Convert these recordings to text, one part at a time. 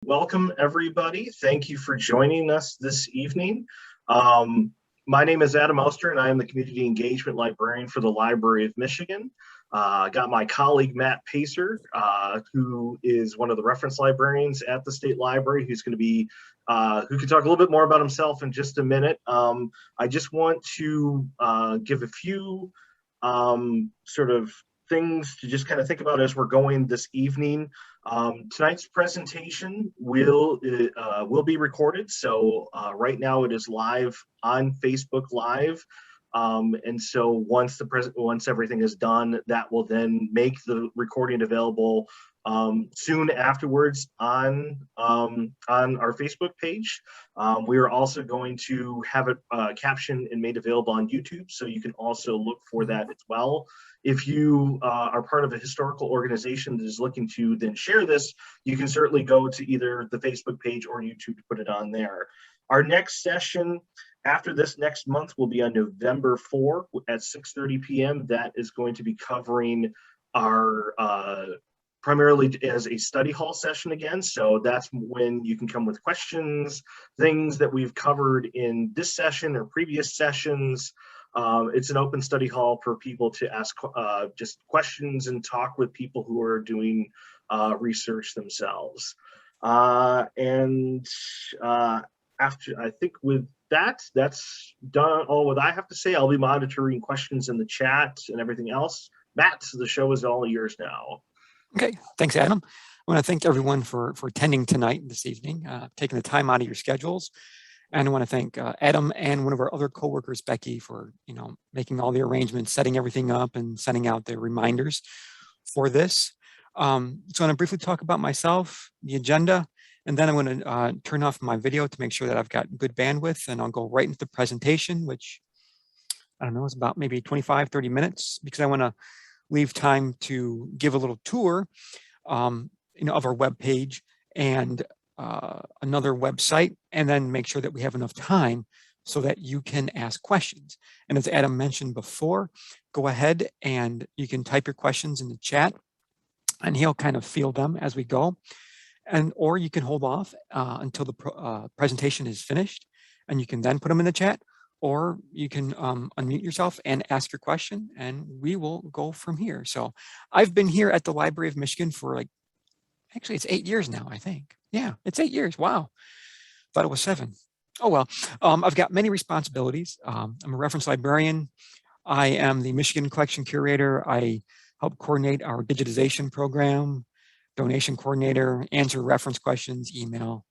Welcome, everybody. Thank you for joining us this evening. My name is Adam Oster, and I am the Community Engagement Librarian for the Library of Michigan. I got my colleague, Matt Pacer, who is one of the reference librarians at the State Library, who's going to be, who can talk a little bit more about himself in just a minute. I just want to give a few sort of things to just kind of think about as we're going this evening. Tonight's presentation will be recorded. So right now it is live on Facebook Live. And so once everything is done, that will then make the recording available soon afterwards on our Facebook page. We are also going to have it captioned and made available on YouTube, so you can also look for that as well. If you are part of a historical organization that is looking to then share this, you can certainly go to either the Facebook page or YouTube to put it on there. Our next session after this next month will be on November 4 at 6:30 p.m. That is going to be covering our primarily as a study hall session again. So that's when you can come with questions, things that we've covered in this session or previous sessions. It's an open study hall for people to ask just questions and talk with people who are doing research themselves. After, I think with that's done all what I have to say. I'll be monitoring questions in the chat and everything else. Matt, the show is all yours now. Okay, thanks, Adam. I want to thank everyone for attending tonight, this evening, taking the time out of your schedules. And I want to thank Adam and one of our other coworkers, Becky, for making all the arrangements, setting everything up, and sending out the reminders for this. So I'm going to briefly talk about myself, the agenda, and then I'm going to turn off my video to make sure that I've got good bandwidth, and I'll go right into the presentation, which I don't know, is about maybe 25, 30 minutes, because I want to leave time to give a little tour of our web page and another website, and then make sure that we have enough time so that you can ask questions. And as Adam mentioned before, go ahead and you can type your questions in the chat, and he'll kind of field them as we go. Or you can hold off until the presentation is finished, and you can then put them in the chat, or you can unmute yourself and ask your question, and we will go from here. So I've been here at the Library of Michigan for actually it's 8 years now, I think. Yeah, it's 8 years. Wow. Thought it was 7. Oh, well, I've got many responsibilities. I'm a reference librarian. I am the Michigan Collection Curator. I help coordinate our digitization program, donation coordinator, answer reference questions, email,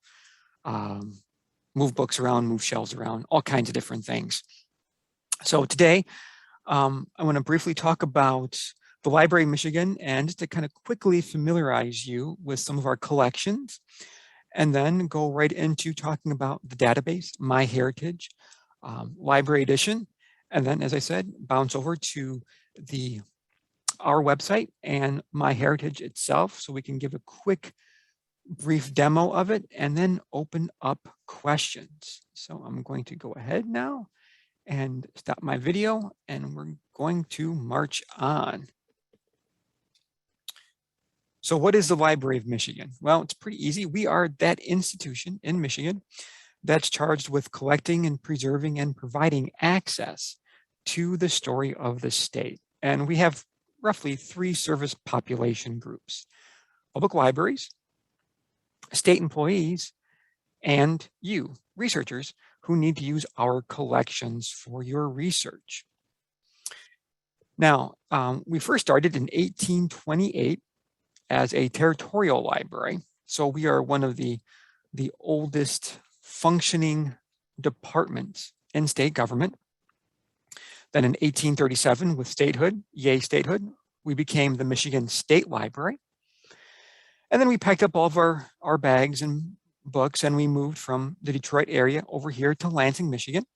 move books around, move shelves around, all kinds of different things. So today, I want to briefly talk about the Library of Michigan, and just to kind of quickly familiarize you with some of our collections, and then go right into talking about the database, MyHeritage, Library Edition, and then, as I said, bounce over to our website and MyHeritage itself, so we can give a quick brief demo of it and then open up questions. So I'm going to go ahead now and stop my video, and we're going to march on. So what is the Library of Michigan? Well, it's pretty easy. We are that institution in Michigan that's charged with collecting and preserving and providing access to the story of the state. And we have roughly 3 service population groups: public libraries, state employees, and you, researchers, who need to use our collections for your research. Now, we first started in 1828 as a territorial library. So we are one of the oldest functioning departments in state government. Then in 1837, with statehood, yay statehood, we became the Michigan State Library. And then we packed up all of our bags and books, and we moved from the Detroit area over here to Lansing, Michigan.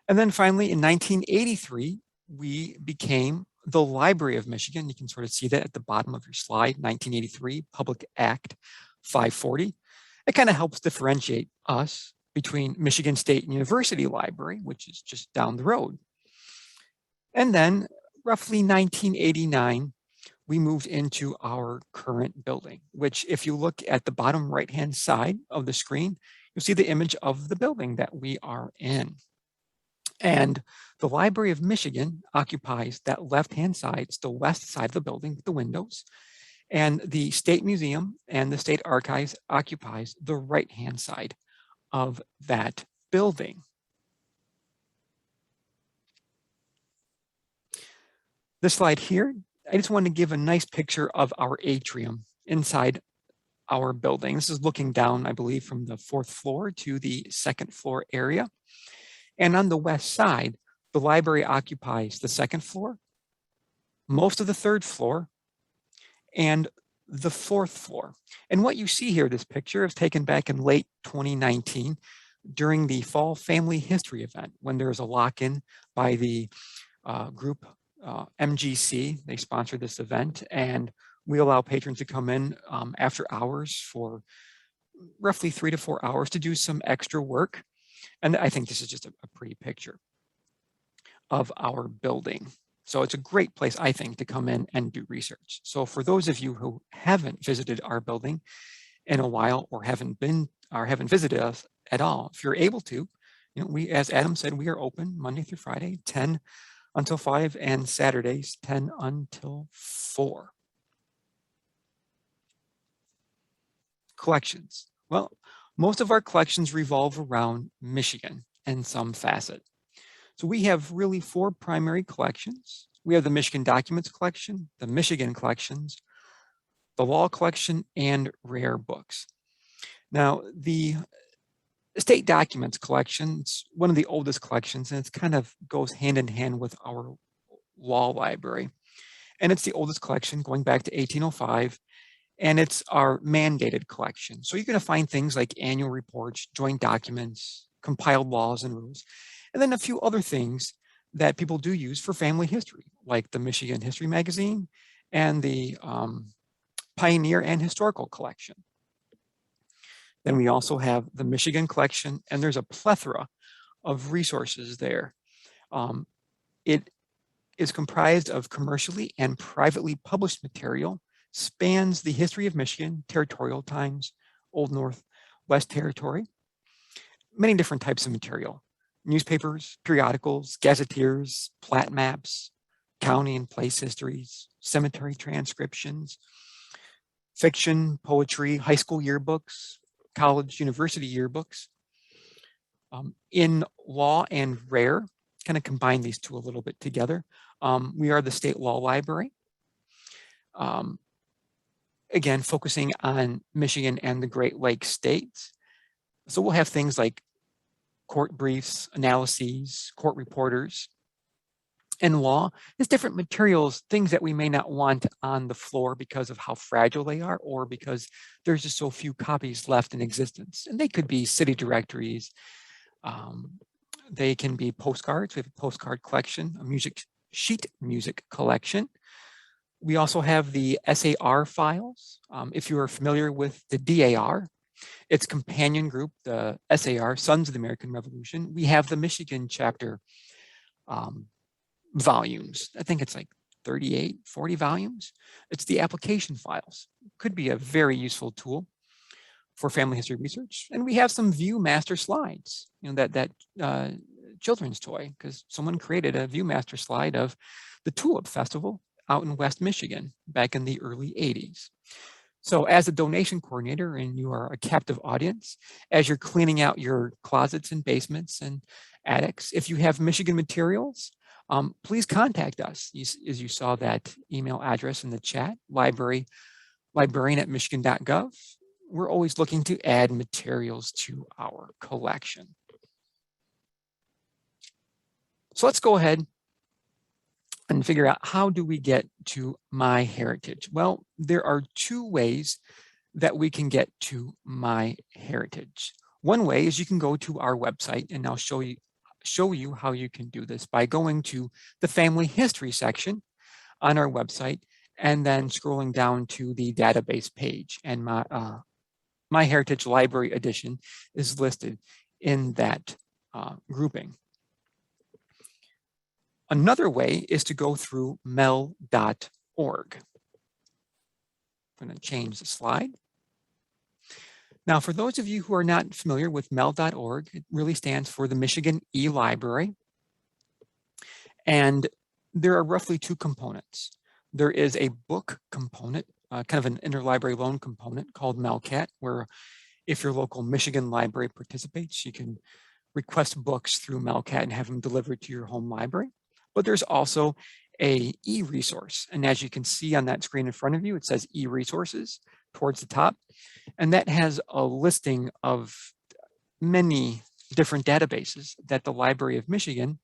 And then finally, in 1983, we became the Library of Michigan. You can sort of see that at the bottom of your slide, 1983, Public Act 540. It kind of helps differentiate us between Michigan State University Library, which is just down the road. And then roughly 1989, we moved into our current building, which if you look at the bottom right-hand side of the screen, you'll see the image of the building that we are in. And the Library of Michigan occupies that left-hand side, it's the west side of the building with the windows. And the State Museum and the State Archives occupies the right-hand side of that building. This slide here, I just wanted to give a nice picture of our atrium inside our building. This is looking down, I believe, from the 4th floor to the 2nd floor area. And on the west side, the library occupies the 2nd floor, most of the 3rd floor, and the 4th floor. And what you see here, this picture is taken back in late 2019 during the Fall Family History event, when there was a lock-in by the group MGC. They sponsored this event, and we allow patrons to come in after hours for roughly 3 to 4 hours to do some extra work. And I think this is just a pretty picture of our building. So it's a great place, I think, to come in and do research. So for those of you who haven't visited our building in a while, or haven't visited us at all, if you're able to, we, as Adam said, we are open Monday through Friday, 10 until 5, and Saturdays, 10 until 4. Collections. Well, most of our collections revolve around Michigan in some facet. So we have really 4 primary collections. We have the Michigan Documents Collection, the Michigan Collections, the Law Collection, and Rare Books. Now, the State Documents Collection, it's one of the oldest collections, and it kind of goes hand in hand with our law library. And it's the oldest collection going back to 1805. And it's our mandated collection. So you're going to find things like annual reports, joint documents, compiled laws and rules, and then a few other things that people do use for family history, like the Michigan History Magazine and the Pioneer and Historical Collection. Then we also have the Michigan Collection, and there's a plethora of resources there. It is comprised of commercially and privately published material, spans the history of Michigan, territorial times, Old North, West Territory, many different types of material, newspapers, periodicals, gazetteers, plat maps, county and place histories, cemetery transcriptions, fiction, poetry, high school yearbooks, college, university yearbooks. In law and rare, kind of combine these two a little bit together. We are the State Law Library. Again, focusing on Michigan and the Great Lakes states. So we'll have things like court briefs, analyses, court reporters. In law, there's different materials, things that we may not want on the floor because of how fragile they are, or because there's just so few copies left in existence. And they could be city directories. They can be postcards. We have a postcard collection, a sheet music collection. We also have the SAR files. If you are familiar with the DAR, its companion group, the SAR, Sons of the American Revolution, we have the Michigan chapter volumes. I think it's like 38, 40 volumes. It's the application files. Could be a very useful tool for family history research. And we have some ViewMaster slides, that children's toy, because someone created a ViewMaster slide of the Tulip Festival out in West Michigan back in the early 80s. So as a donation coordinator, and you are a captive audience, as you're cleaning out your closets and basements and attics, if you have Michigan materials, please contact us. As you saw that email address in the chat, librarian@michigan.gov. We're always looking to add materials to our collection. So let's go ahead and figure out, how do we get to MyHeritage? Well, there are 2 ways that we can get to MyHeritage. One way is you can go to our website, and I'll show you how you can do this by going to the family history section on our website and then scrolling down to the database page. And MyHeritage Library Edition is listed in that grouping. Another way is to go through mel.org. I'm going to change the slide. Now, for those of you who are not familiar with mel.org, it really stands for the Michigan E-Library. And there are roughly two components. There is a book component, kind of an interlibrary loan component called MELCAT, where if your local Michigan library participates, you can request books through MELCAT and have them delivered to your home library. But there's also a e-resource. And as you can see on that screen in front of you, it says e-resources towards the top. And that has a listing of many different databases that the Library of Michigan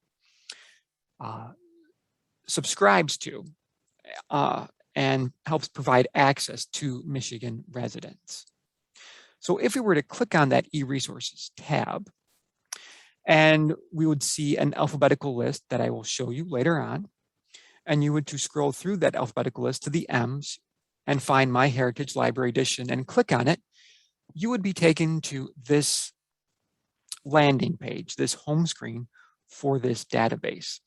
subscribes to and helps provide access to Michigan residents. So if we were to click on that e-resources tab, and we would see an alphabetical list that I will show you later on, and you would to scroll through that alphabetical list to the M's and find MyHeritage Library Edition and click on it, you would be taken to this landing page, this home screen for this database.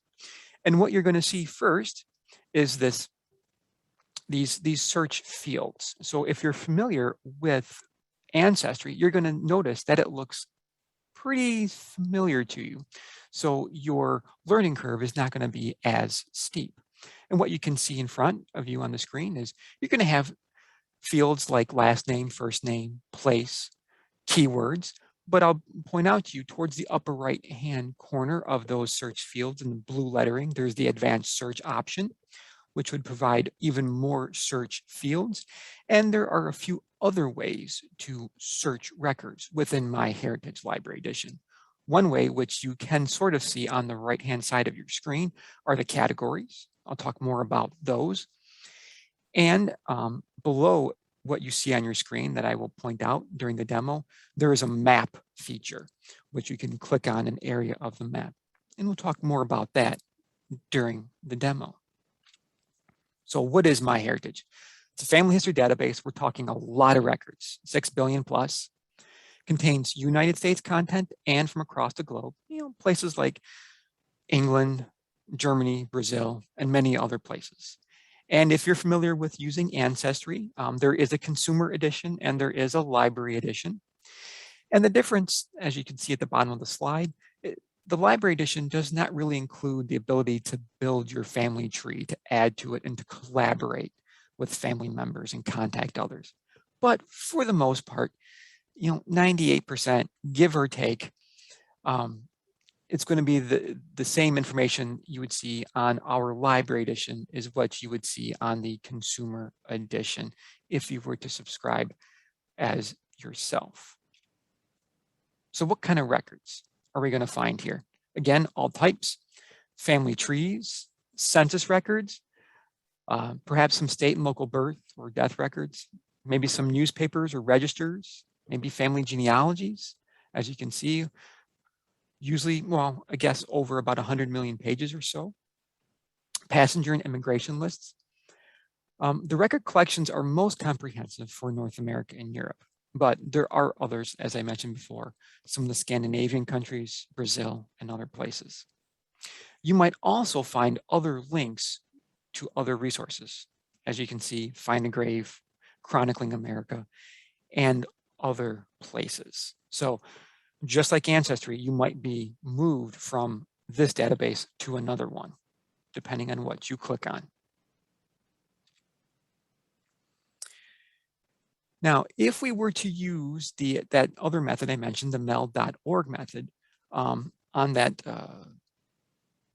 And what you're going to see first is these search fields. So if you're familiar with Ancestry, you're going to notice that it looks pretty familiar to you. So your learning curve is not going to be as steep. And what you can see in front of you on the screen is you're going to have fields like last name, first name, place, keywords. But I'll point out to you towards the upper right-hand corner of those search fields in the blue lettering, there's the advanced search option, which would provide even more search fields. And there are a few other ways to search records within MyHeritage Library Edition. One way, which you can sort of see on the right-hand side of your screen, are the categories. I'll talk more about those. And below what you see on your screen that I will point out during the demo, there is a map feature, which you can click on an area of the map. And we'll talk more about that during the demo. So what is MyHeritage? It's a family history database. We're talking a lot of records, 6 billion plus. Contains United States content and from across the globe, places like England, Germany, Brazil, and many other places. And if you're familiar with using Ancestry, there is a consumer edition and there is a library edition. And the difference, as you can see at the bottom of the slide, the library edition does not really include the ability to build your family tree, to add to it and to collaborate with family members and contact others. But for the most part, 98%, give or take, it's going to be the same information you would see on our library edition is what you would see on the consumer edition if you were to subscribe as yourself. So what kind of records are we going to find here? Again, all types, family trees, census records, perhaps some state and local birth or death records, maybe some newspapers or registers, maybe family genealogies. As you can see, usually, well, I guess over about 100 million pages or so. Passenger and immigration lists. The record collections are most comprehensive for North America and Europe, but there are others, as I mentioned before, some of the Scandinavian countries, Brazil, and other places. You might also find other links to other resources. As you can see, Find a Grave, Chronicling America, and other places. So just like Ancestry, you might be moved from this database to another one, depending on what you click on. Now, if we were to use that other method I mentioned, the mel.org method, on that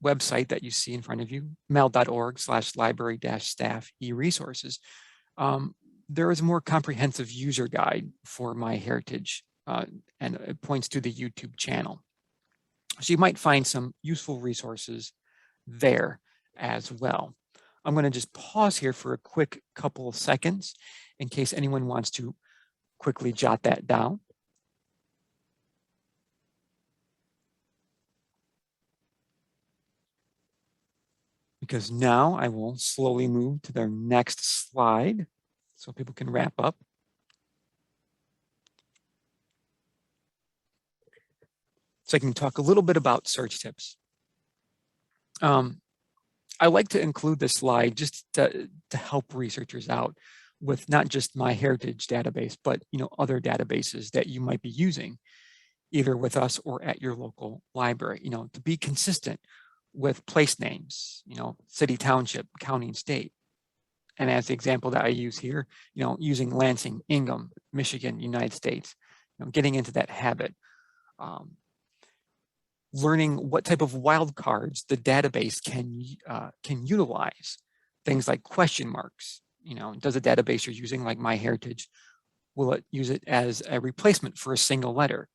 website that you see in front of you, mel.org/library-staff e-resources, there is a more comprehensive user guide for MyHeritage, and it points to the YouTube channel. So you might find some useful resources there as well. I'm going to just pause here for a quick couple of seconds in case anyone wants to quickly jot that down. Because now I will slowly move to their next slide so people can wrap up. So I can talk a little bit about search tips. I like to include this slide just to help researchers out. with not just MyHeritage database, but other databases that you might be using, either with us or at your local library, to be consistent with place names, city, township, county, and state. And as the example that I use here, using Lansing, Ingham, Michigan, United States, getting into that habit, learning what type of wildcards the database can utilize. Things like question marks. Does a database you're using, like MyHeritage, will it use it as a replacement for a single letter?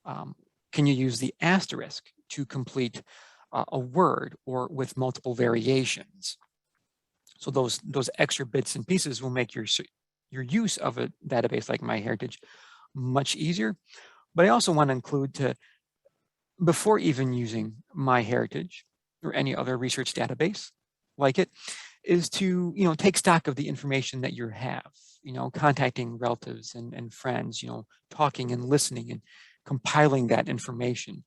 Can you use the asterisk to complete a word or with multiple variations? So those extra bits and pieces will make your use of a database like MyHeritage much easier. But I also want to include before even using MyHeritage or any other research database like it, is to take stock of the information that you have, contacting relatives and friends, talking and listening and compiling that information,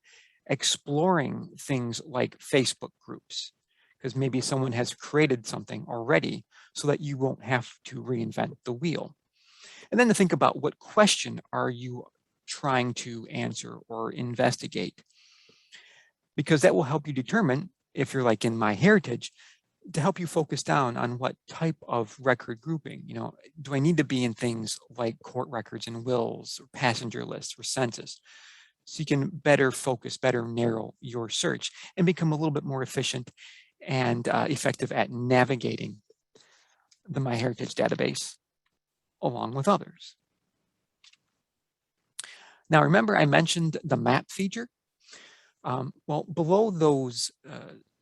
exploring things like Facebook groups, because maybe someone has created something already so that you won't have to reinvent the wheel. And then to think about what question are you trying to answer or investigate, because that will help you determine, if you're like in MyHeritage, to help you focus down on what type of record grouping. Do I need to be in things like court records and wills or passenger lists or census? So you can better focus, better narrow your search and become a little bit more efficient and effective at navigating the MyHeritage database along with others. Now, remember I mentioned the map feature? Well, below those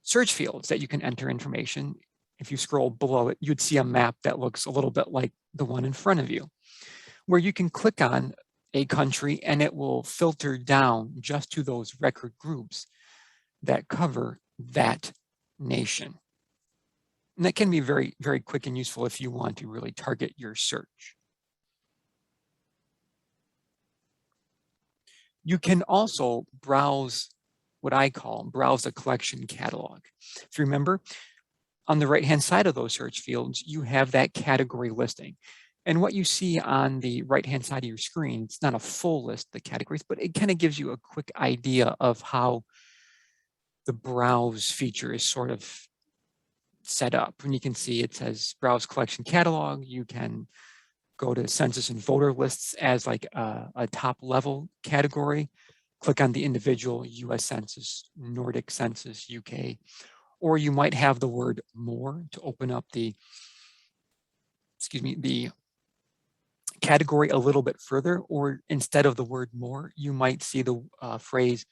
search fields that you can enter information, if you scroll below it, you'd see a map that looks a little bit like the one in front of you, where you can click on a country and it will filter down just to those record groups that cover that nation. And that can be very, very quick and useful if you want to really target your search. You can also browse what I call browse the collection catalog. If you remember, on the right-hand side of those search fields, you have that category listing. And what you see on the right-hand side of your screen, it's not a full list of the categories, but it kind of gives you a quick idea of how the browse feature is sort of set up. And you can see it says browse collection catalog. You can go to census and voter lists as like a top level category. Click on the individual US Census, Nordic Census, UK, or you might have the word more to open up the category a little bit further, or instead of the word more, you might see the phrase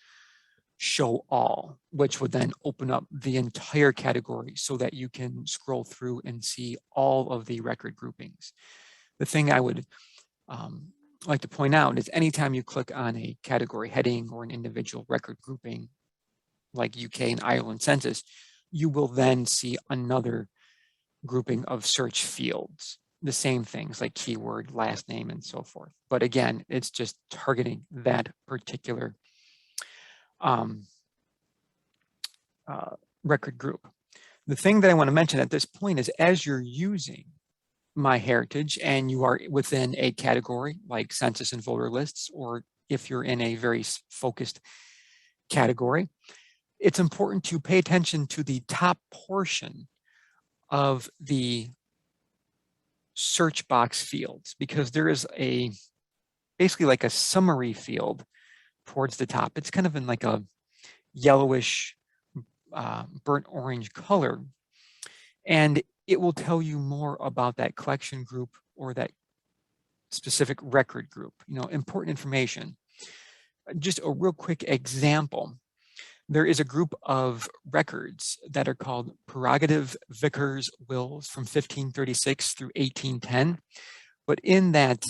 show all, which would then open up the entire category so that you can scroll through and see all of the record groupings. The thing I would like to point out is anytime you click on a category heading or an individual record grouping, like UK and Ireland Census, you will then see another grouping of search fields, the same things like keyword, last name, and so forth. But again, it's just targeting that particular record group. The thing that I want to mention at this point is, as you're using MyHeritage and you are within a category like census and voter lists, or if you're in a very focused category, it's important to pay attention to the top portion of the search box fields, because there is basically like a summary field towards the top. It's kind of in like a yellowish burnt orange color, and it will tell you more about that collection group or that specific record group, important information. Just a real quick example. There is a group of records that are called prerogative vicars wills from 1536 through 1810. But in that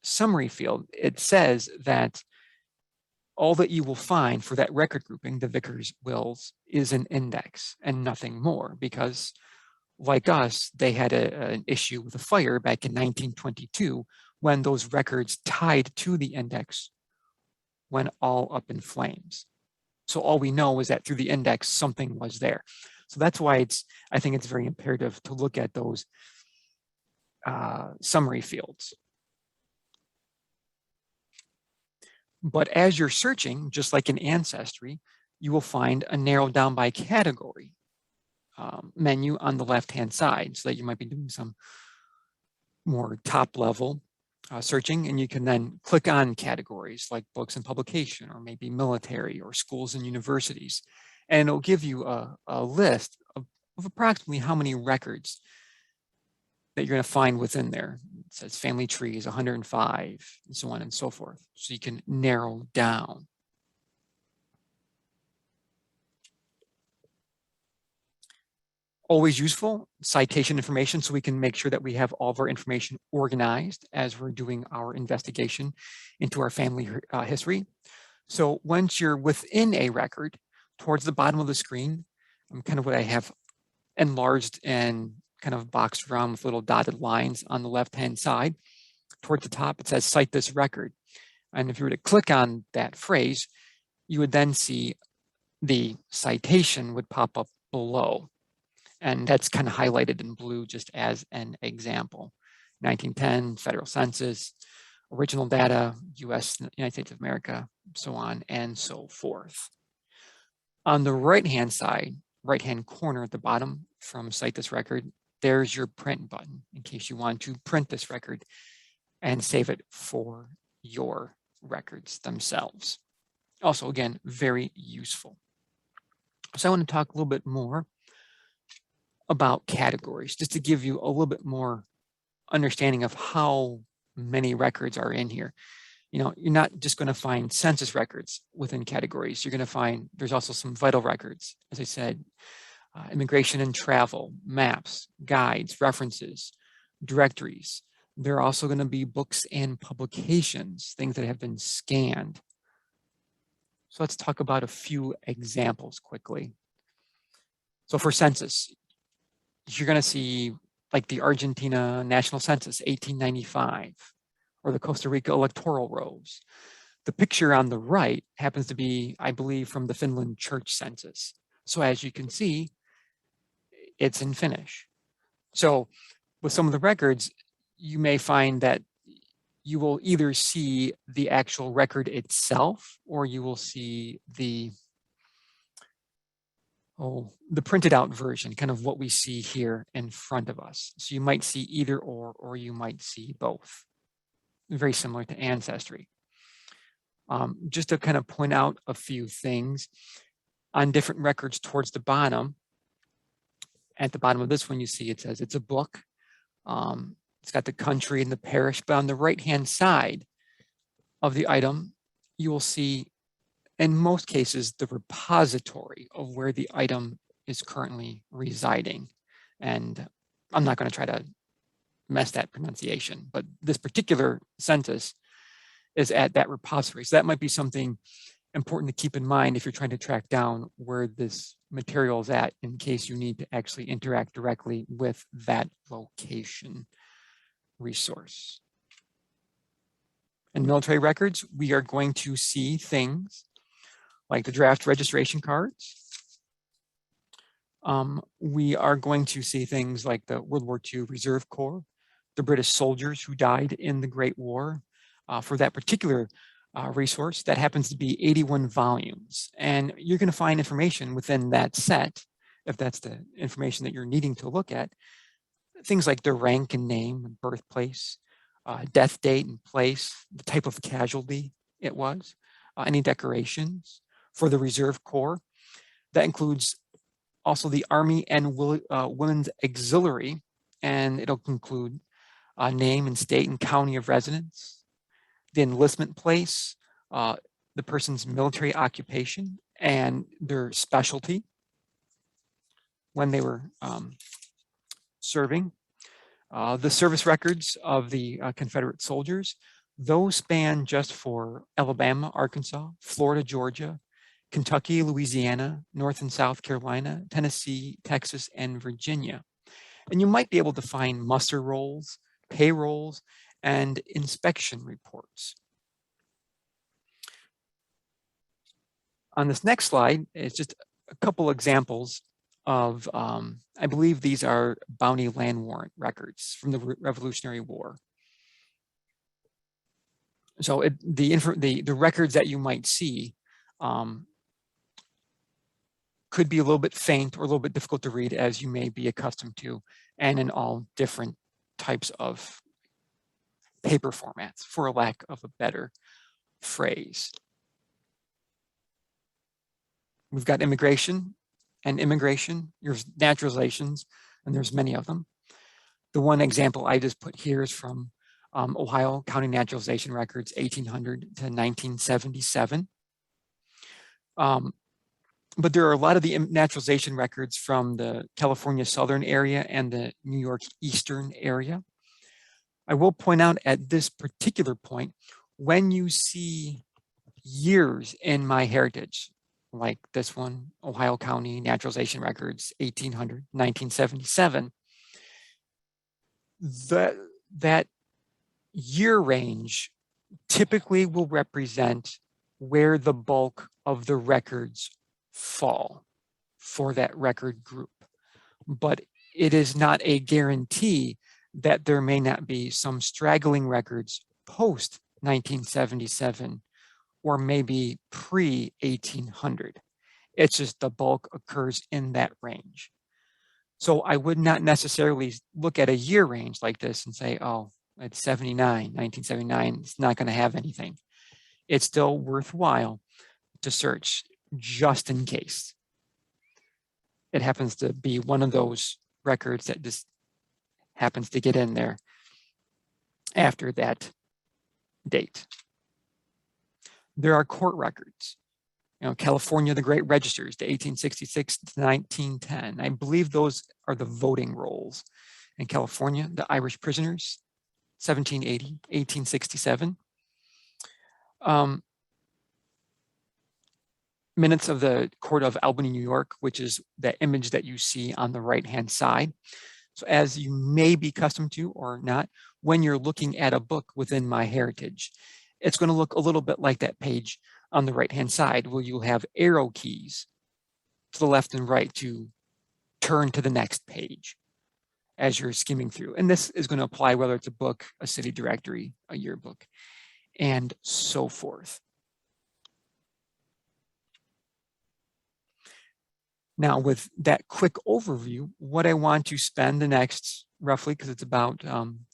summary field, it says that all that you will find for that record grouping, the vicar's wills, is an index and nothing more, because like us, they had an issue with a fire back in 1922 when those records tied to the index went all up in flames. So all we know is that through the index, something was there. So that's why I think it's very imperative to look at those summary fields. But as you're searching, just like in Ancestry, you will find a narrow down by category menu on the left-hand side, so that you might be doing some more top-level searching, and you can then click on categories like books and publication, or maybe military, or schools and universities, and it'll give you a list of approximately how many records that you're going to find within there. It says family trees, 105, and so on and so forth. So you can narrow down. Always useful, citation information, so we can make sure that we have all of our information organized as we're doing our investigation into our family history. So once you're within a record, towards the bottom of the screen, kind of what I have enlarged and kind of boxed around with little dotted lines on the left-hand side. Towards the top, it says cite this record. And if you were to click on that phrase, you would then see the citation would pop up below. And that's kind of highlighted in blue just as an example. 1910, federal census, original data, US, United States of America, so on and so forth. On the right-hand side, right-hand corner at the bottom from cite this record, there's your print button in case you want to print this record and save it for your records themselves. Also, again, very useful. So I want to talk a little bit more about categories, just to give you a little bit more understanding of how many records are in here. You know, you're not just going to find census records within categories. You're going to find there's also some vital records, as I said, immigration and travel, maps, guides, references, directories. There are also going to be books and publications, things that have been scanned. So let's talk about a few examples quickly. So for census, you're going to see like the Argentina National Census, 1895, or the Costa Rica electoral rolls. The picture on the right happens to be, I believe, from the Finland church census. So as you can see, it's in Finnish. So with some of the records, you may find that you will either see the actual record itself, or you will see the printed out version, kind of what we see here in front of us. So you might see either or you might see both. Very similar to Ancestry. Just to kind of point out a few things on different records towards the bottom. At the bottom of this one, you see it says it's a book. It's got the country and the parish, but on the right-hand side of the item, you will see, in most cases, the repository of where the item is currently residing. And I'm not going to try to mess that pronunciation, but this particular census is at that repository. So that might be something important to keep in mind if you're trying to track down where this material is at, in case you need to actually interact directly with that location resource. In military records, we are going to see things like the draft registration cards. We are going to see things like the World War II Reserve Corps, the British soldiers who died in the Great War. For that particular resource, that happens to be 81 volumes. And you're going to find information within that set, if that's the information that you're needing to look at, things like their rank and name, birthplace, death date and place, the type of casualty it was, any decorations for the Reserve Corps. That includes also the Army and Women's Auxiliary, and it'll include name and state and county of residence, the enlistment place, the person's military occupation, and their specialty when they were serving. The service records of the Confederate soldiers, those span just for Alabama, Arkansas, Florida, Georgia, Kentucky, Louisiana, North and South Carolina, Tennessee, Texas, and Virginia. And you might be able to find muster rolls, payrolls, and inspection reports. On this next slide, it's just a couple examples of, I believe these are bounty land warrant records from the Revolutionary War. So the records that you might see could be a little bit faint or a little bit difficult to read, as you may be accustomed to, and in all different types of paper formats, for a lack of a better phrase. We've got immigration, there's naturalizations, and there's many of them. The one example I just put here is from Ohio County Naturalization Records, 1800 to 1977. But there are a lot of the naturalization records from the California Southern area and the New York Eastern area. I will point out at this particular point, when you see years in MyHeritage, like this one, Ohio County Naturalization Records, 1800, 1977, that year range typically will represent where the bulk of the records fall for that record group. But it is not a guarantee that there may not be some straggling records post 1977 or maybe pre-1800. It's just the bulk occurs in that range. So I would not necessarily look at a year range like this and say, oh, it's 1979, it's not going to have anything. It's still worthwhile to search just in case. It happens to be one of those records that just happens to get in there after that date. There are court records. You know, California, the Great Registers, the 1866 to 1910. I believe those are the voting rolls. In California, the Irish prisoners, 1780, 1867. Minutes of the Court of Albany, New York, which is the image that you see on the right-hand side. So as you may be accustomed to or not, when you're looking at a book within MyHeritage, it's going to look a little bit like that page on the right-hand side, where you'll have arrow keys to the left and right to turn to the next page as you're skimming through. And this is going to apply whether it's a book, a city directory, a yearbook, and so forth. Now, with that quick overview, what I want to spend the next, roughly, because it's about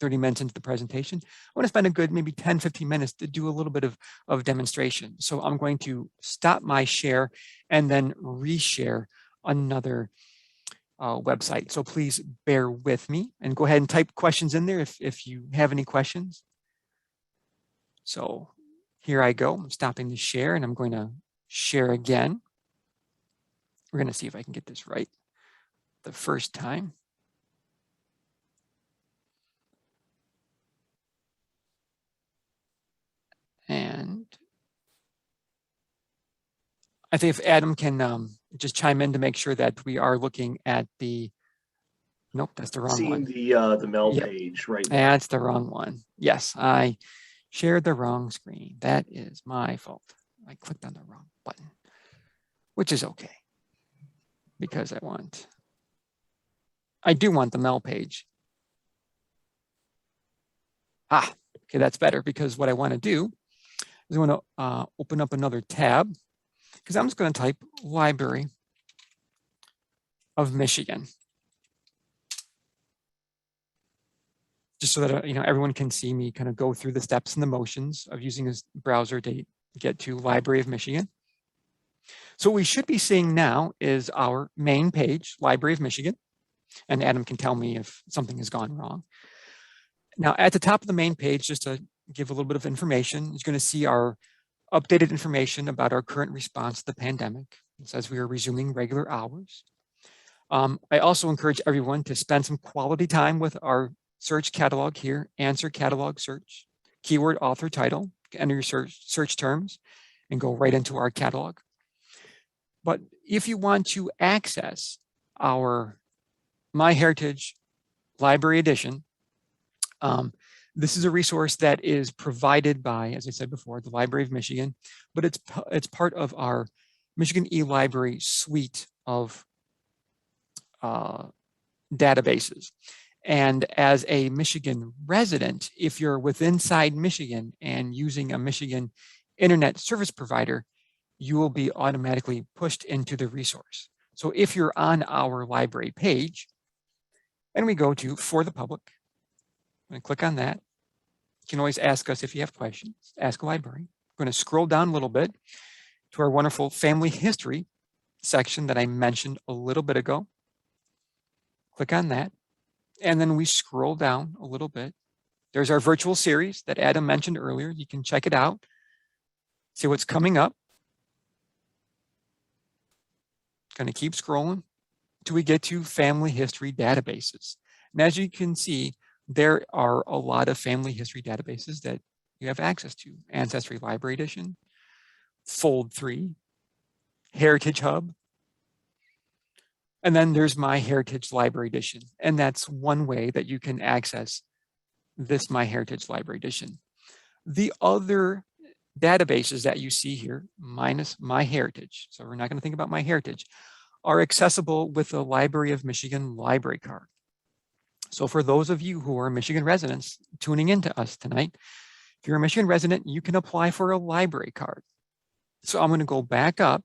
30 minutes into the presentation, I want to spend a good maybe 10, 15 minutes to do a little bit of demonstration. So I'm going to stop my share and then reshare another website. So please bear with me and go ahead and type questions in there if you have any questions. So here I go. I'm stopping the share and I'm going to share again. We're going to see if I can get this right the first time. And I think if Adam can just chime in to make sure that we are looking at the, nope, that's the wrong one. Seeing the Mel page right now. That's the wrong one. Yes, I shared the wrong screen. That is my fault. I clicked on the wrong button, which is okay. Because I do want the Mel page. Ah, okay, that's better, because what I want to do is I want to open up another tab, because I'm just going to type Library of Michigan. Just so that everyone can see me kind of go through the steps and the motions of using this browser to get to Library of Michigan. So what we should be seeing now is our main page, Library of Michigan, and Adam can tell me if something has gone wrong. Now, at the top of the main page, just to give a little bit of information, you're going to see our updated information about our current response to the pandemic. It says we are resuming regular hours. I also encourage everyone to spend some quality time with our search catalog here, answer catalog search, keyword author title, enter your search terms, and go right into our catalog. But if you want to access our MyHeritage Library Edition, this is a resource that is provided by, as I said before, the Library of Michigan, but it's part of our Michigan eLibrary suite of databases. And as a Michigan resident, if you're inside Michigan and using a Michigan internet service provider, you will be automatically pushed into the resource. So if you're on our library page, and we go to For the Public, I'm going to click on that. You can always ask us if you have questions, ask a librarian. I'm going to scroll down a little bit to our wonderful family history section that I mentioned a little bit ago. Click on that. And then we scroll down a little bit. There's our virtual series that Adam mentioned earlier. You can check it out, see what's coming up. Going to keep scrolling till we get to family history databases. And as you can see, there are a lot of family history databases that you have access to. Ancestry Library Edition, Fold 3, Heritage Hub, and then there's MyHeritage Library Edition. And that's one way that you can access this MyHeritage Library Edition. The other databases that you see here, minus MyHeritage, so we're not going to think about MyHeritage, are accessible with the Library of Michigan library card. So for those of you who are Michigan residents tuning into us tonight, if you're a Michigan resident, you can apply for a library card. So I'm going to go back up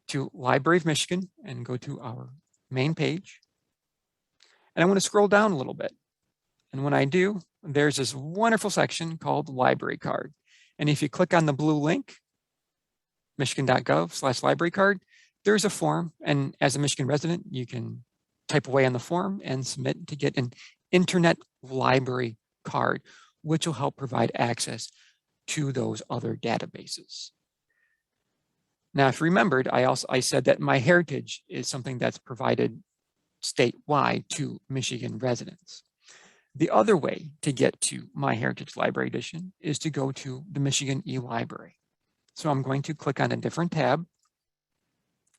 to Library of Michigan and go to our main page. And I'm going to scroll down a little bit. And when I do, there's this wonderful section called Library Card. And if you click on the blue link, michigan.gov/library card, there's a form. And as a Michigan resident, you can type away on the form and submit to get an internet library card, which will help provide access to those other databases. Now, if you remembered, I said that MyHeritage is something that's provided statewide to Michigan residents. The other way to get to MyHeritage Library Edition is to go to the Michigan eLibrary. So I'm going to click on a different tab,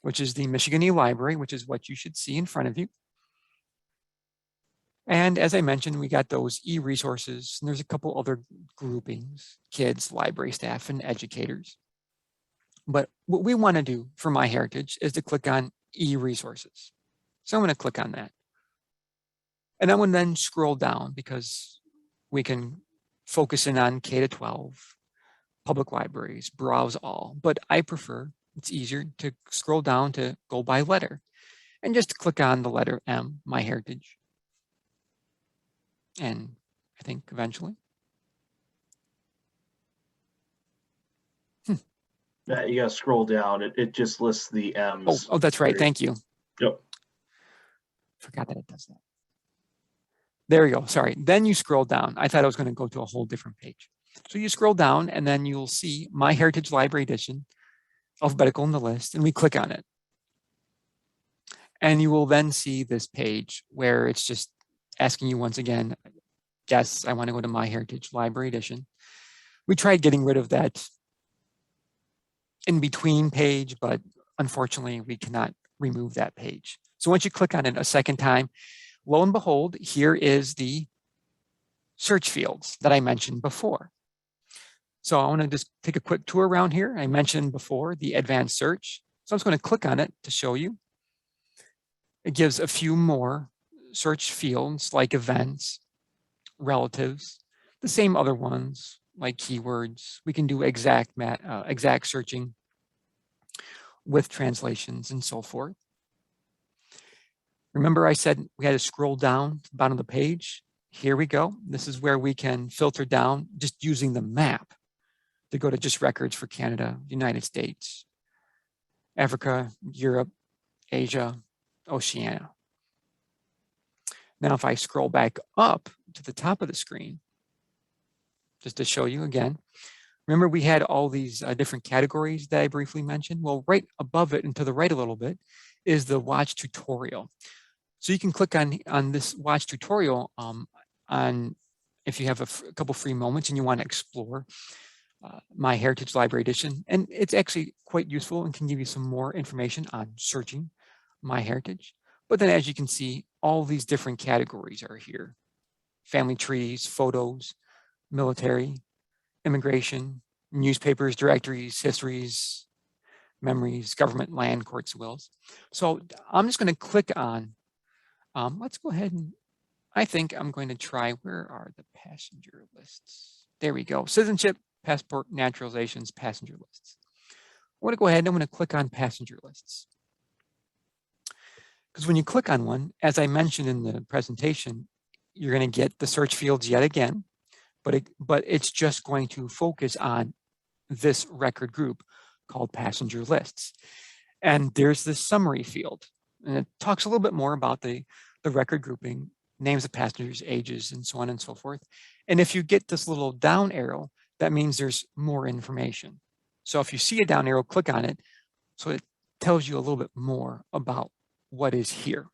which is the Michigan eLibrary, which is what you should see in front of you. And as I mentioned, we got those e-resources, and there's a couple other groupings, kids, library staff, and educators. But what we want to do for MyHeritage is to click on e-resources. So I'm going to click on that. And I'm going to then scroll down because we can focus in on K-12, public libraries, browse all. But I prefer, it's easier to scroll down to go by letter and just click on the letter M, MyHeritage. And I think eventually. Yeah, you got to scroll down. It just lists the M's. Oh, that's right. Thank you. Yep. Forgot that it does that. There we go. Sorry. Then you scroll down. I thought I was going to go to a whole different page. So you scroll down and then you'll see MyHeritage Library Edition, alphabetical in the list, and we click on it. And you will then see this page where it's just asking you once again, yes, I want to go to MyHeritage Library Edition. We tried getting rid of that in between page, but unfortunately we cannot remove that page. So once you click on it a second time, lo and behold, here is the search fields that I mentioned before. So I want to just take a quick tour around here. I mentioned before the advanced search. So I'm just going to click on it to show you. It gives a few more search fields like events, relatives, the same other ones like keywords. We can do exact searching with translations and so forth. Remember I said we had to scroll down to the bottom of the page? Here we go. This is where we can filter down just using the map to go to just records for Canada, United States, Africa, Europe, Asia, Oceania. Now, if I scroll back up to the top of the screen, just to show you again, remember we had all these different categories that I briefly mentioned? Well, right above it and to the right a little bit is the watch tutorial. So you can click on this watch tutorial if you have a couple free moments and you want to explore MyHeritage Library Edition. And it's actually quite useful and can give you some more information on searching MyHeritage. But then as you can see, all these different categories are here. Family trees, photos, military, immigration, newspapers, directories, histories, memories, government, land, courts, wills. So I'm just going to click on Let's go ahead and I think I'm going to try, where are the passenger lists? There we go. Citizenship, passport, naturalizations, passenger lists. I want to go ahead and I'm going to click on passenger lists. Because when you click on one, as I mentioned in the presentation, you're going to get the search fields yet again, but it's just going to focus on this record group called passenger lists. And there's this summary field, and it talks a little bit more about the record grouping, names of passengers, ages, and so on and so forth. And if you get this little down arrow, that means there's more information. So if you see a down arrow, click on it. So it tells you a little bit more about what is here.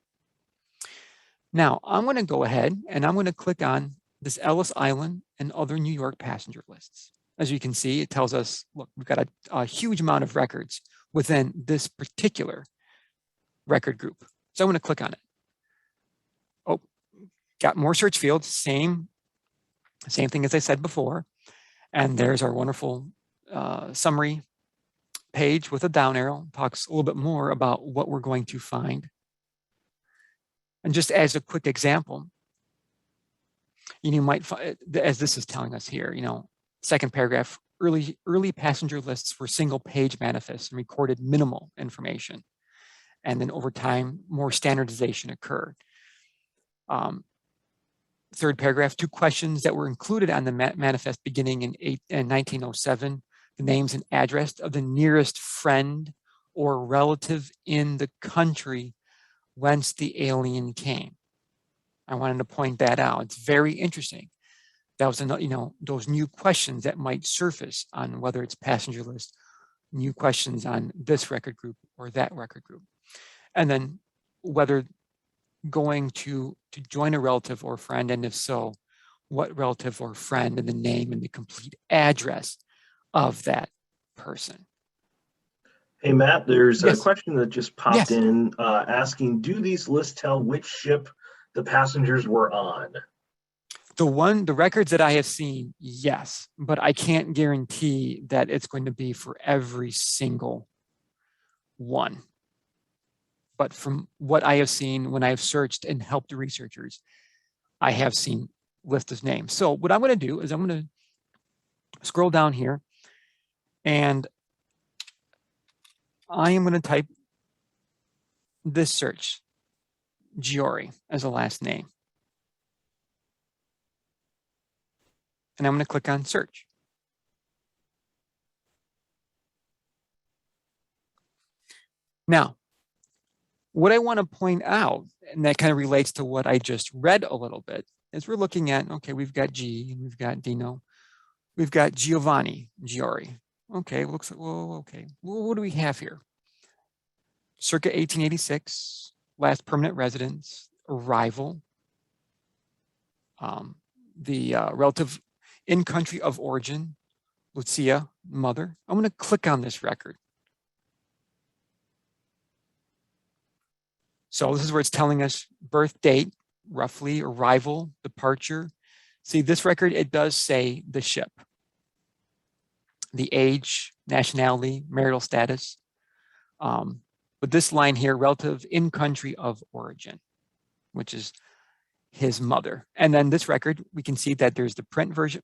Now, I'm going to go ahead and I'm going to click on this Ellis Island and other New York passenger lists. As you can see, it tells us, look, we've got a huge amount of records within this particular record group. So I'm going to click on it. Oh, got more search fields, same thing as I said before. And there's our wonderful summary page with a down arrow, talks a little bit more about what we're going to find. And just as a quick example, you might find, as this is telling us here, second paragraph, early passenger lists were single page manifests and recorded minimal information. And then over time, more standardization occurred. Third paragraph, 2 questions that were included on the manifest beginning in 1907, the names and address of the nearest friend or relative in the country whence the alien came. I wanted to point that out. It's very interesting. That was another, those new questions that might surface on whether it's passenger list, new questions on this record group or that record group. And then whether going to join a relative or friend, and if so, what relative or friend, and the name and the complete address of that person. Hey, Matt, there's Yes. a question that just popped in asking, do these lists tell which ship the passengers were on? The records that I have seen, yes, but I can't guarantee that it's going to be for every single one. But from what I have seen when I have searched and helped the researchers, I have seen lists of names. So what I'm going to do is I'm going to scroll down here and I am going to type this search, Giori, as a last name. And I'm going to click on search. Now, what I want to point out, and that kind of relates to what I just read a little bit, is we're looking at, okay, we've got G, and we've got Dino, we've got Giovanni Giori. Okay, looks like, well, okay, well, what do we have here? Circa 1886, last permanent residence, arrival, the relative in country of origin, Lucia, mother. I'm going to click on this record. So this is where it's telling us birth date, roughly, arrival, departure. See, this record, it does say the ship, the age, nationality, marital status. But this line here, relative in country of origin, which is his mother. And then this record, we can see that there's the print version.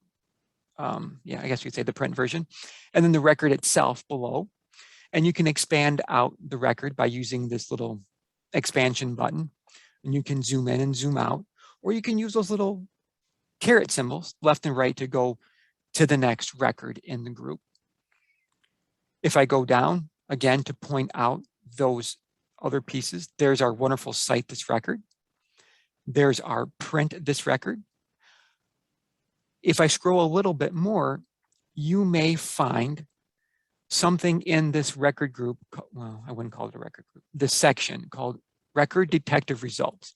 Yeah, I guess we could say the print version. And then the record itself below. And you can expand out the record by using this little expansion button. And you can zoom in and zoom out. Or you can use those little caret symbols, left and right, to go to the next record in the group. If I go down, again, to point out those other pieces, there's our wonderful Cite This Record. There's our Print This Record. If I scroll a little bit more, you may find something in this record group, well, I wouldn't call it a record group, this section called Record Detective Results,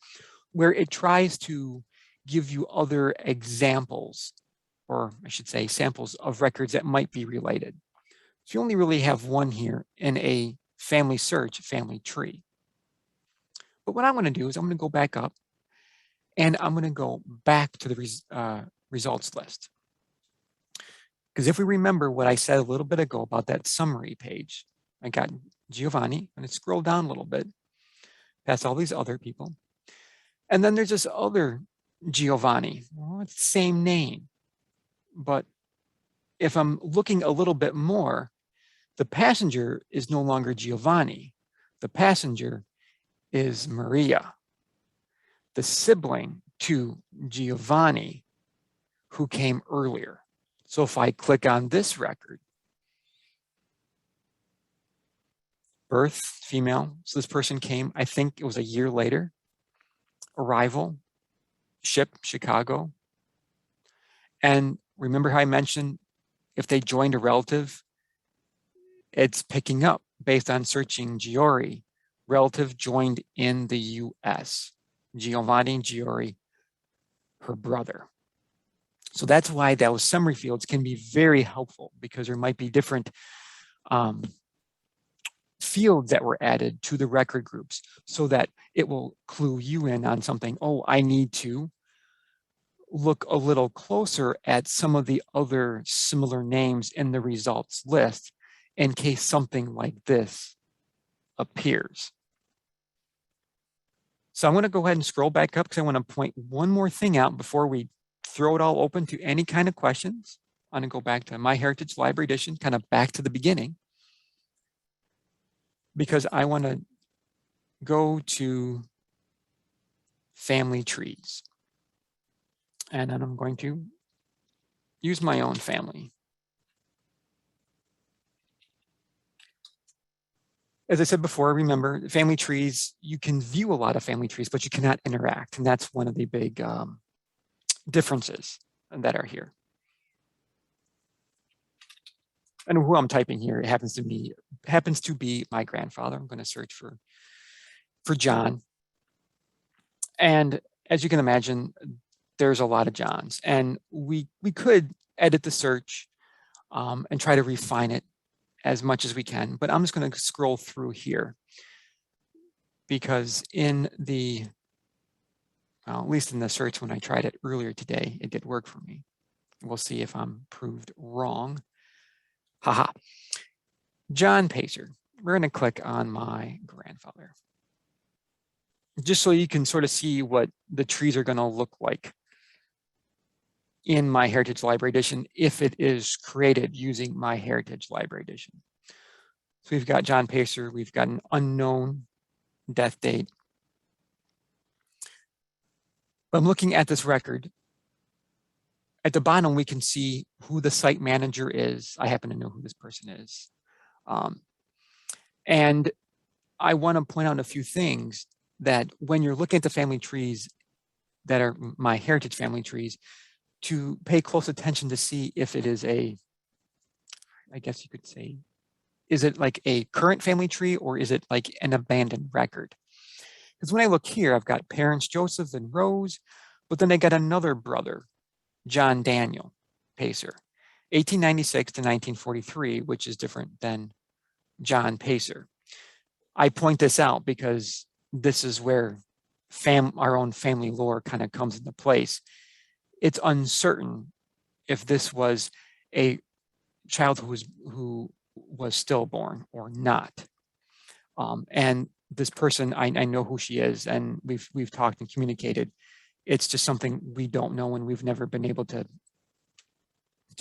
where it tries to give you other examples, or I should say samples of records that might be related. So you only really have one here in a family search, family tree. But what I'm going to do is I'm going to go back up and I'm going to go back to the results list. Because if we remember what I said a little bit ago about that summary page, I got Giovanni, I'm going to scroll down a little bit past all these other people. And then there's this other Giovanni. Well, it's the same name, but if I'm looking a little bit more, the passenger is no longer Giovanni. The passenger is Maria, the sibling to Giovanni, who came earlier. So if I click on this record, birth, female, so this person came, I think it was a year later. Arrival, ship, Chicago. And remember how I mentioned if they joined a relative, it's picking up based on searching Giori, relative joined in the US. Giovanni Giori, her brother. So that's why those summary fields can be very helpful, because there might be different fields that were added to the record groups so that it will clue you in on something. Oh, I need to look a little closer at some of the other similar names in the results list in case something like this appears. So I'm going to go ahead and scroll back up because I want to point one more thing out before we throw it all open to any kind of questions. I'm going to go back to MyHeritage Library Edition, kind of back to the beginning, because I want to go to family trees. And then I'm going to use my own family. As I said before, remember, family trees, you can view a lot of family trees, but you cannot interact. And that's one of the big differences that are here. And who I'm typing here, it happens to be my grandfather. I'm going to search for John. And as you can imagine, there's a lot of Johns. And we could edit the search and try to refine it as much as we can, but I'm just going to scroll through here because in the, well, at least in the search when I tried it earlier today, it did work for me. We'll see if I'm proved wrong. Haha. John Pacer. We're going to click on my grandfather, just so you can sort of see what the trees are going to look like in MyHeritage Library Edition if it is created using MyHeritage Library Edition. So we've got John Pacer, we've got an unknown death date. But I'm looking at this record. At the bottom, we can see who the site manager is. I happen to know who this person is. And I want to point out a few things that when you're looking at the family trees that are MyHeritage family trees, to pay close attention to see if it is a, I guess you could say, is it like a current family tree or is it like an abandoned record? Because when I look here, I've got parents Joseph and Rose, but then I got another brother, John Daniel Pacer, 1896 to 1943, which is different than John Pacer. I point this out because this is where our own family lore kind of comes into place. It's uncertain if this was a child who was stillborn or not. And this person, I know who she is, and we've talked and communicated. It's just something we don't know and we've never been able to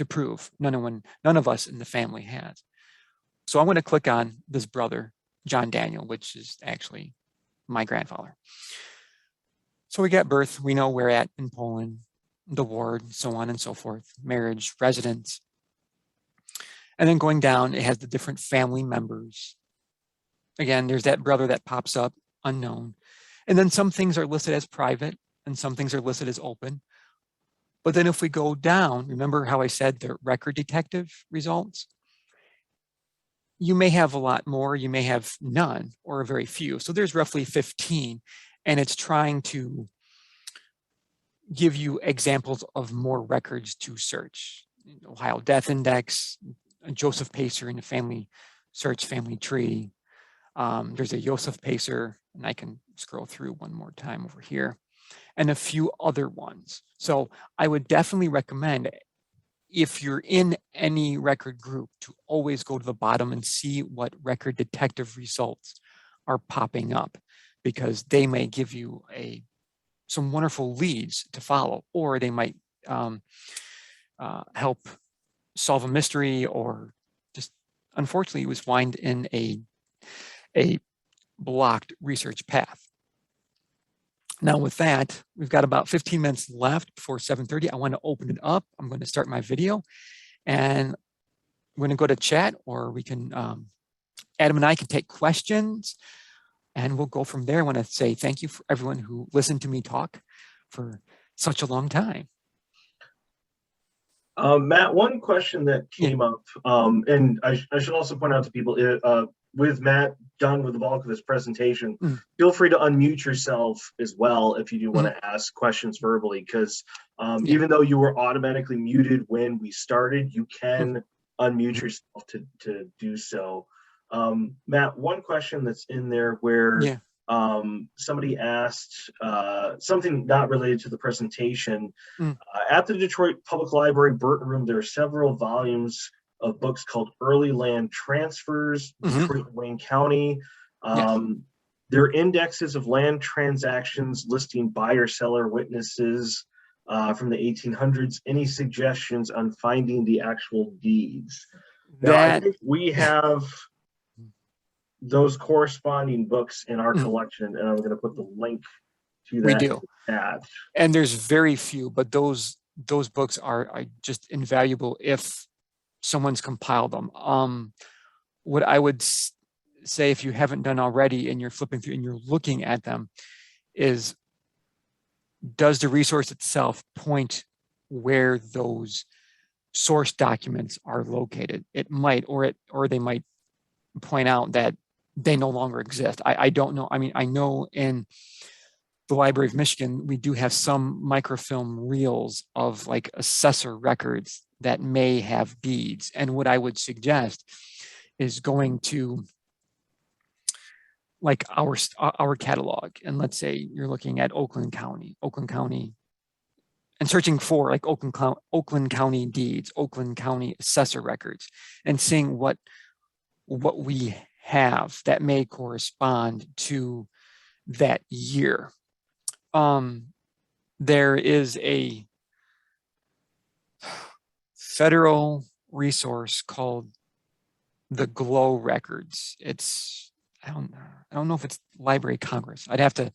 prove. None of us in the family has. So I want to click on this brother, John Daniel, which is actually my grandfather. So we got birth, we know where at in Poland, the ward, so on and so forth, marriage, residence. And then going down, it has the different family members. Again, there's that brother that pops up, unknown. And then some things are listed as private and some things are listed as open. But then if we go down, remember how I said the record detective results? You may have a lot more, you may have none or very few. So there's roughly 15, and it's trying to give you examples of more records to search. Ohio Death Index, Joseph Pacer in the family search family tree. There's a Joseph Pacer, and I can scroll through one more time over here, and a few other ones. So I would definitely recommend, if you're in any record group, to always go to the bottom and see what record detective results are popping up, because they may give you a some wonderful leads to follow, or they might help solve a mystery, or just unfortunately was wind in a blocked research path. Now with that, we've got about 15 minutes left before 7:30. I want to open it up. I'm going to start my video, and we're going to go to chat, or we can, Adam and I can take questions, and we'll go from there. I want to say thank you for everyone who listened to me talk for such a long time. Matt, one question that came up, and I should also point out to people, with Matt done with the bulk of his presentation, feel free to unmute yourself as well if you do want to ask questions verbally, because even though you were automatically muted when we started, you can unmute yourself to do so. Matt, one question that's in there where somebody asked something not related to the presentation. At the Detroit Public Library Burton Room, there are several volumes of books called Early Land Transfers, Detroit and Wayne County. There are indexes of land transactions listing buyer-seller witnesses from the 1800s. Any suggestions on finding the actual deeds? Now, I think we have those corresponding books in our collection, and I'm going to put the link to that. We do. At. And there's very few, but those books are just invaluable if someone's compiled them. What I would say, if you haven't done already and you're flipping through and you're looking at them, is does the resource itself point where those source documents are located? It might, or they might point out that they no longer exist. I don't know. I mean, I know in the Library of Michigan, we do have some microfilm reels of like assessor records that may have deeds. And what I would suggest is going to like our catalog. And let's say you're looking at Oakland County, and searching for like Oakland County deeds, Oakland County assessor records, and seeing what we have that may correspond to that year. There is a federal resource called the GLOW records. It's, I don't know if it's Library of Congress. I'd have to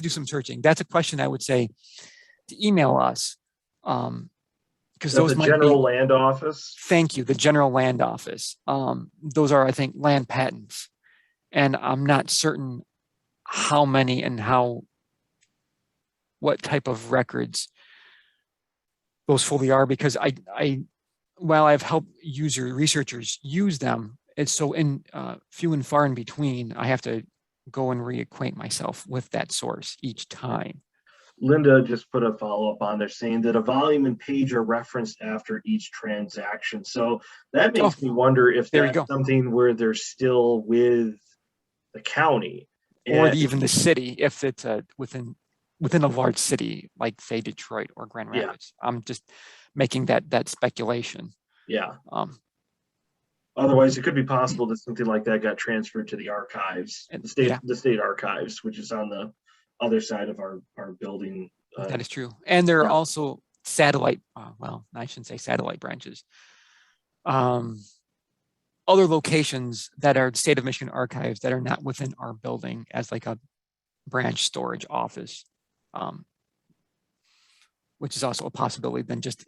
do some searching. That's a question I would say to email us. Because those might be General Land Office. Thank you, the General Land Office. Those are, I think, land patents, and I'm not certain how many and what type of records those fully are, because while I've helped researchers use them, it's so few and far in between. I have to go and reacquaint myself with that source each time. Linda just put a follow-up on there saying that a volume and page are referenced after each transaction. So that makes me wonder if that's something where they're still with the county. Or even the city, if it's within a large city, like say Detroit or Grand Rapids. I'm just making that speculation. Yeah. Otherwise, it could be possible that something like that got transferred to the archives, the state archives, which is on the other side of our building. That is true. And there are also satellite, well, I shouldn't say satellite branches. Other locations that are state of Michigan archives that are not within our building as like a branch storage office, which is also a possibility than just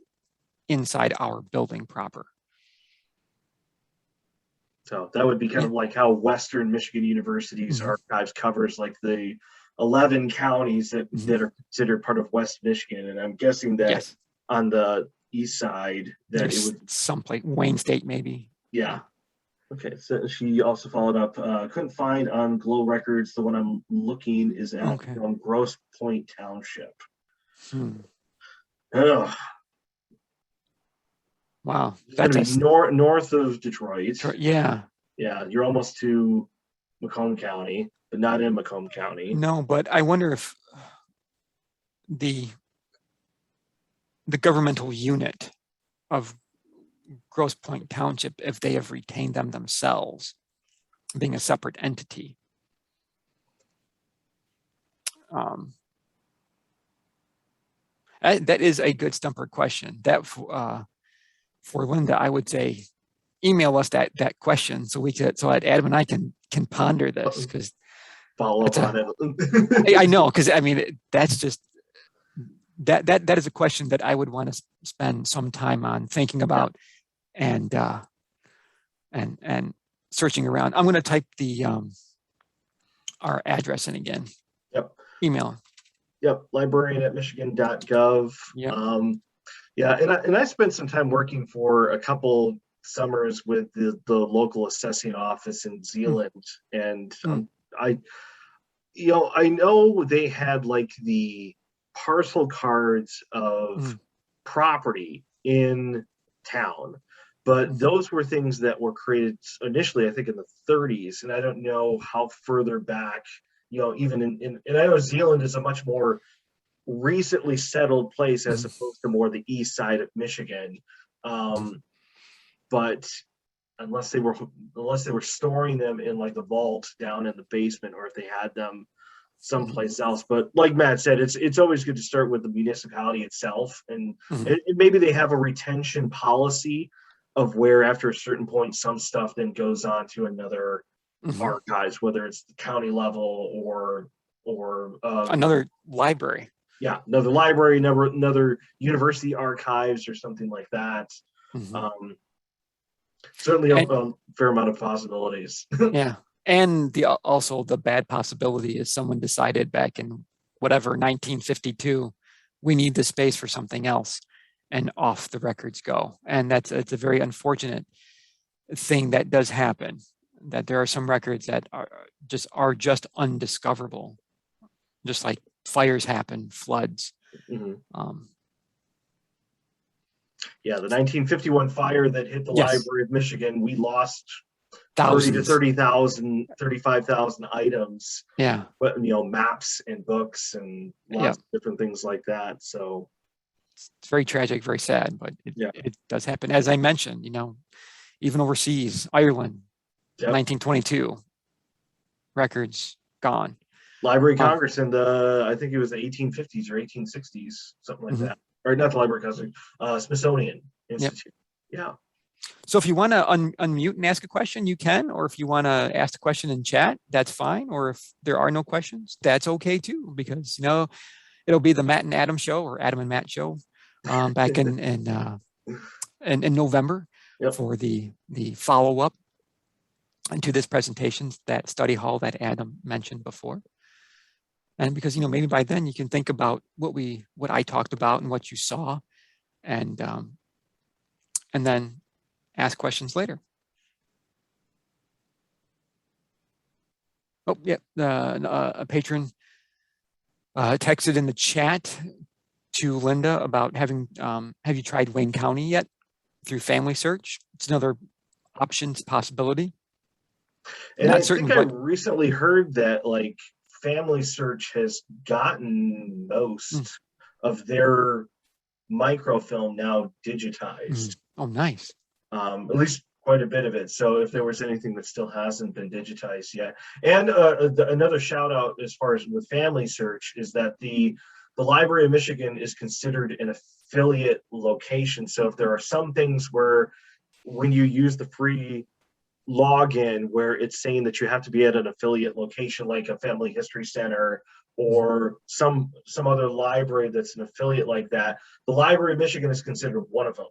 inside our building proper. So that would be kind of like how Western Michigan University's archives covers like the 11 counties that are considered part of West Michigan. And I'm guessing that on the east side that there's it would someplace, Wayne State maybe. Yeah. Okay, so she also followed up, couldn't find on GLOW records. The one I'm looking is at from Grosse Pointe Township. Wow. That's north of Detroit. Yeah. Yeah, you're almost to Macomb County, but not in Macomb County. No, but I wonder if the governmental unit of Grosse Pointe Township, if they have retained them themselves, being a separate entity. That is a good stumper question. That for Linda, I would say email us that question so that Adam and I can ponder this, because follow up on it. I know, because I mean that's just that is a question that I would want to spend some time on thinking about, and searching around. I'm going to type the our address in again. Yep. Email. Yep. librarian@michigan.gov. Yep. Yeah, and I spent some time working for a couple summers with the local assessing office in Zealand, and I know they had like the parcel cards of property in town, but those were things that were created initially, I think, in the 30s, and I don't know how further back, even and I know Zealand is a much more recently settled place as opposed to more the east side of Michigan. But unless they were storing them in like the vault down in the basement, or if they had them someplace else. But like Matt said, it's always good to start with the municipality itself, and maybe they have a retention policy of where after a certain point some stuff then goes on to another archives, whether it's the county level or another library. Yeah, another library, another university archives or something like that. Certainly a fair amount of possibilities. Yeah. And also the bad possibility is someone decided back in whatever 1952, we need the space for something else, and off the records go. And it's a very unfortunate thing that does happen, that there are some records that are just undiscoverable, just like fires happen, floods. Yeah, the 1951 fire that hit the Library of Michigan, we lost thousands. 35,000 items. Yeah. But maps and books and lots of different things like that. So it's very tragic, very sad, but it does happen. As I mentioned, even overseas, Ireland, 1922, records gone. Library of Congress in I think it was the 1850s or 1860s, something like that. Or not the Library of Congress, Smithsonian Institute. Yeah. So if you want to unmute and ask a question, you can, or if you want to ask a question in chat, that's fine. Or if there are no questions, that's okay too, because it'll be the Matt and Adam show, or Adam and Matt show, back in November for the follow-up to this presentation, that study hall that Adam mentioned before. And because maybe by then you can think about what I talked about and what you saw, and then ask questions later. Oh yeah, a patron texted in the chat to Linda about have you tried Wayne County yet through Family Search? It's another options possibility. And I think I recently heard that like Family Search has gotten most of their microfilm now digitized. Oh, nice. At least quite a bit of it. So if there was anything that still hasn't been digitized yet. And another shout out as far as with Family Search is that the Library of Michigan is considered an affiliate location. So if there are some things where when you use the free login where it's saying that you have to be at an affiliate location like a family history center or some other library that's an affiliate like that, the Library of Michigan is considered one of them.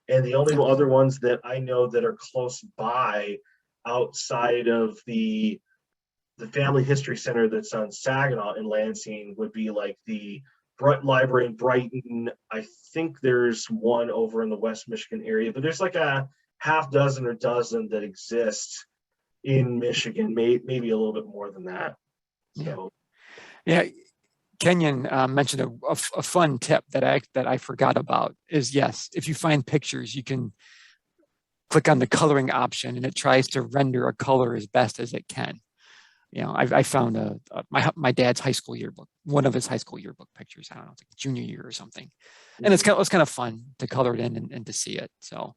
And the only other ones that I know that are close by outside of the family history center that's on Saginaw in Lansing would be like the Library in Brighton. I think there's one over in the West Michigan area, but there's like a half dozen or dozen that exist in Michigan, maybe a little bit more than that. So, yeah. Kenyon mentioned a fun tip that I forgot about is, yes, if you find pictures, you can click on the coloring option and it tries to render a color as best as it can. I found my dad's high school yearbook, one of his high school yearbook pictures. I don't know, it's like junior year or something, and it's kind of fun to color it in and to see it. So,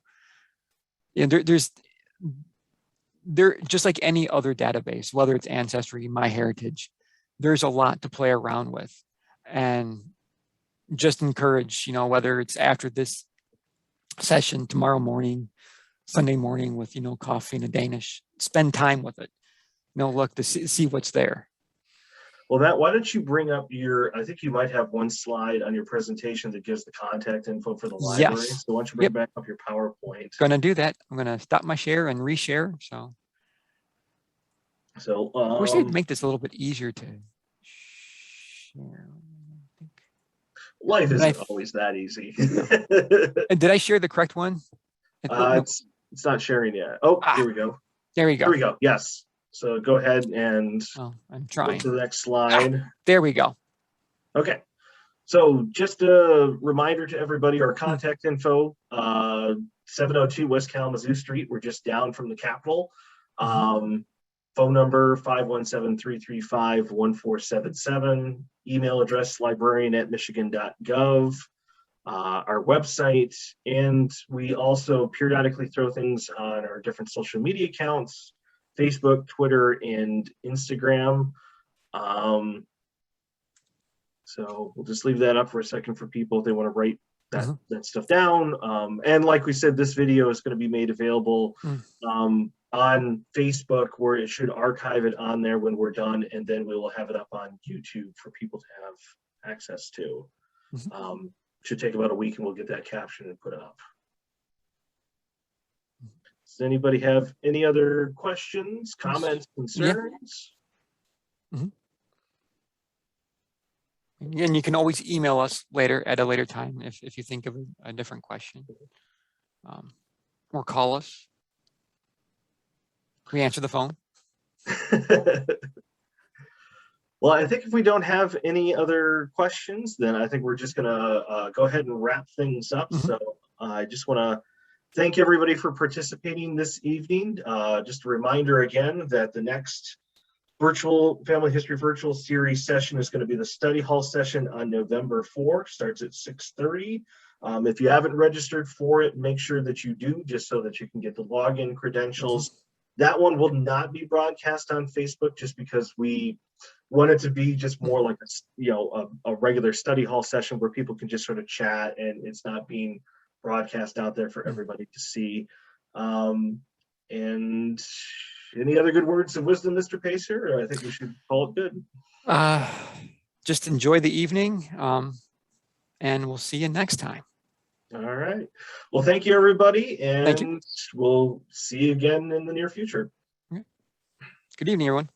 there's just like any other database, whether it's Ancestry, MyHeritage, there's a lot to play around with. And just encourage, whether it's after this session, tomorrow morning, Sunday morning with, coffee and a Danish, spend time with it. Look to see what's there. Well, Matt, why don't you bring up I think you might have one slide on your presentation that gives the contact info for the library. Yes. So why don't you bring back up your PowerPoint? Going to do that. I'm going to stop my share and reshare. So I wish they'd make this a little bit easier to share. Life isn't always that easy. And did I share the correct one? It's not sharing yet. Oh, here we go. There we go. Here we go. Yes. So go ahead and I'm trying. go to the next slide. There we go. Okay. So just a reminder to everybody, our contact info, 702 West Kalamazoo Street. We're just down from the Capitol. Phone number 517-335-1477. Email address librarian@michigan.gov. Our website, and we also periodically throw things on our different social media accounts, Facebook, Twitter, and Instagram. So we'll just leave that up for a second for people if they want to write that stuff down. And like we said, this video is going to be made available on Facebook, where it should archive it on there when we're done, and then we will have it up on YouTube for people to have access to. Should take about a week, and we'll get that captioned and put up. Does anybody have any other questions, comments, concerns? And you can always email us later at a later time if you think of a different question, or call us. We answer the phone. Well, I think if we don't have any other questions, then I think we're just gonna go ahead and wrap things up. So I just want to thank everybody for participating this evening. Just a reminder again that the next virtual Family History Virtual Series session is going to be the study hall session on November 4th, starts at 6:30. If you haven't registered for it, make sure that you do, just so that you can get the login credentials. That one will not be broadcast on Facebook, just because we want it to be just more like a regular study hall session where people can just sort of chat, and it's not being broadcast out there for everybody to see. And any other good words of wisdom, Mr. Pacer? Or I think we should call it good. Just enjoy the evening, and we'll see you next time. All right. Well, thank you, everybody, and we'll see you again in the near future. Good evening, everyone.